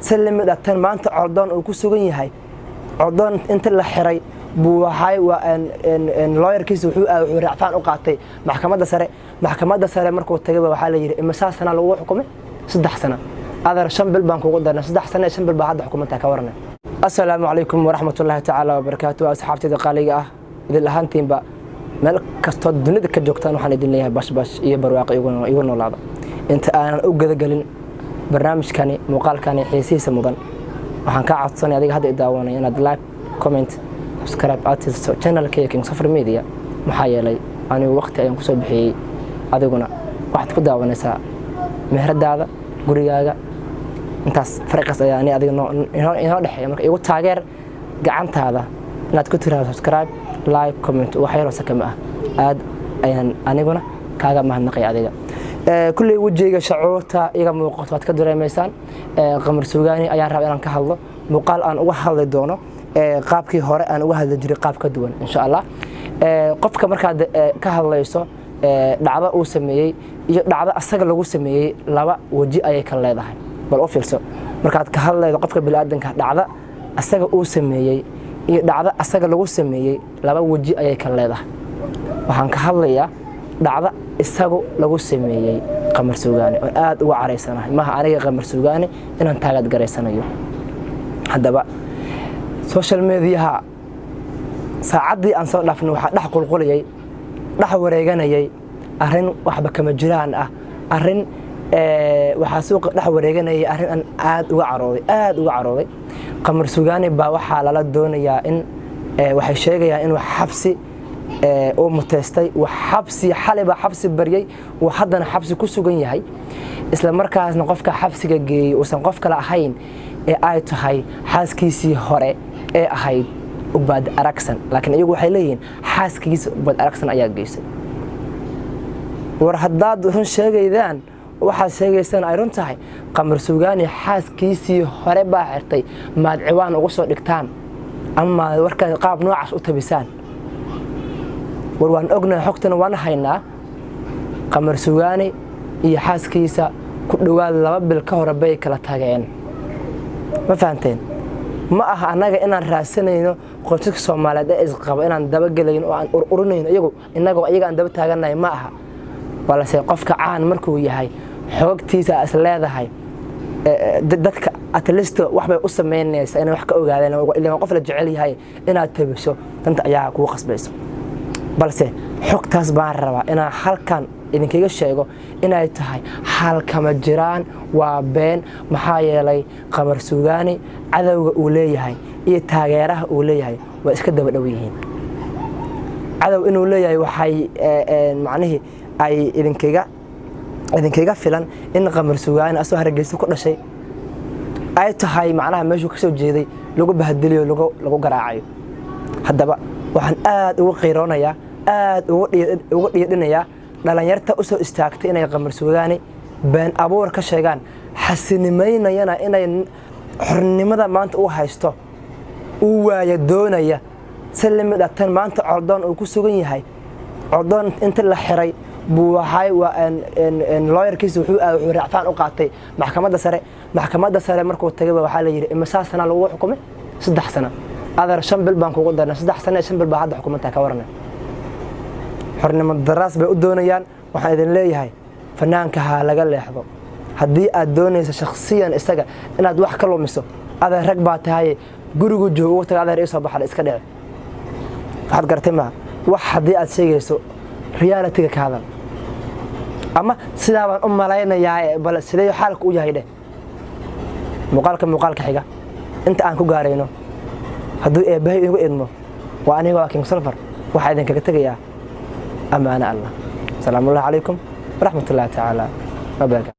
سلم دتن maanta cordon uu ku sugan yahay cordon inta la xiray buu waxay waa in lawyerkiisu wuxuu raacfaan u qaatay maxkamadda sare markuu tagay waxa la yiri imisa sana lagu xukumay 3 sano adar 5 bil baan kugu darnay 3 sano 5 bil baa hadda xukuumada ka warnay assalaamu alaykum wa rahmatullahi ta'ala wa barakatuh asxaabtayda qaaliga ah idil ahaantiinba meel kasto dunida ka joogtaan waxaan idin leeyahay bash iyo barwaaqo igu noolaada inta aanan u gadagalin barnaamijkani muuqaalkani xiisiisa mudan waxaan ka codsanay adiga hadda daawanay inaad like comment subscribe to channel-ka King Safar Media maxaa yeelay anigu waqti ayaan ku soo bixiyay adiguna waxaad ku daawanaysaa meheradaada gurigaaga intaas farqiis ayaa adiga inoo dhaxay marka igu taageer gacantaada inaad ku tiraahdo subscribe like comment waxa yar sakama aad ayaan aniguna kaaga mahadnaqay adiga kulli wajhiga shacuurta iga muuqato waad ka dareemaysaan qamar suugaani ayaan rabaa inaan ka hadlo muuqaal aan uga hadli doono qaabkii hore aan uga hadli jiray qaab ka duwan insha Allah qofka markaad ka hadlayso dhacdo uu sameeyay iyo dhacdo asaga lagu sameeyay laba waji ayay ka leedahay bal u fiirso markaad ka hadlaydo qofka bilaadanka dhacdo asaga uu sameeyay iyo dhacdo asaga lagu sameeyay laba waji ayay ka leedahay waxaan ka hadlayaa dhacdo isagu lagu sameeyay qamar suugaani oo aad uga careysanahay ma aniga qamar suugaani inaan taagad gareysanayo hadaba social media saacadii aan soo dhaafnay waxa dhax qulquliyay dhax wareeganayay arin waxba kama jiraan ah arin waxa suuq dhax wareeganayay arin aan aad uga carooday qamar suugaani baa waxa la doonayaa in waxay sheegayaan in wax xabsi oo mutaystay wax xabsi xaliba xabsi bariyay oo haddana xabsi ku sugan yahay isla markaasna qofka xabsiga geeyay oo san qof kale ahayn ee ay tahay xaaskiisii hore ee ahayd ubad aragsan laakiin iyagu waxay leeyihiin xaaskiisa ubad aragsan ayaa geysay war haddaad run sheegaydaan waxaad sheegaysaan ay run tahay qamar suugaani xaaskiisii hore baa xirtay maad ciwaan ugu soo dhigtaan ama warka qaab noocaas u tabisaan war waan ognahay xogtana waan haynaa qamar suugaani iyo xaaskiisa ku dhawaad 2 bil ka hor bay kala tageen ma fahanteen ma aha anaga inaan raasanayno qoysaska Soomaaliyeed ee isqaba inaan daba galayno oo aan ururinayno iyaga aan daba taaganahay ma aha balse qofka caan markuu yahay xogtiisa as leedahay dadka atleast wax bay u sameynaysaa inay wax ka ogaadaan ilaa qof la jecel yahay inaad tabiso tanta ayaa ku qasbayso balse xogtaas baan rabaa inaan halkan idinkaga sheego inay tahay halkama jiraan waa been maxaa yeelay qamar suugaani cadawga uu leeyahay iyo taageeraha uu leeyahay waa iska daba dhow yihiin cadaw inuu leeyahay waxay macnaheedu ay idinkaga filan in qamar suugaani asoo hargeysa ku dhashay ay tahay macnaha meeshuu ka soo jeeday lagu bahadiliyo lagu garaacayo haddaba waxaan aad ugu qiiroonayaa aad ugu dhiidhinayaa dhalinyarta u soo istaagtay inay qamar suugaani been abuur ka sheegaan xasinimeynayana inay xornimada maanta u haysto uu waaya doonaya salim datan maanta cordon uu ku sugan yahay cordon inta la xiray buu waxay waa in lawyerkiisu wuxuu raacfaan u qaatay maxkamadda sare markuu tagay waxa la yiri imisa sana lagu xukumay 3 sano adar 5 bil baan kugu darnay 3 sano 5 bil baa hadda xukuumada ka warnay xornimada daraas bay u doonayaan waxaan idin leeyahay fanaanka ha laga leexdo haddii aad doonayso shakhsiyan isaga inaad wax ka lumiso adeer rag baa tahay gurigu joogo taga adeer isoo baxay iska dhici waxaad gartay ma wax haddii aad sheegayso reality-ga ka hadal ama sidaa baan u malaynayaa bal sidee xaalku u yahay muuqaalka xiga inta aan ku gaarayno hadduu eebahay igu idmo waa aniga King Safar waxa idin kaga tagayaa أمان الله. السلام عليكم ورحمة الله تعالى وبركاته.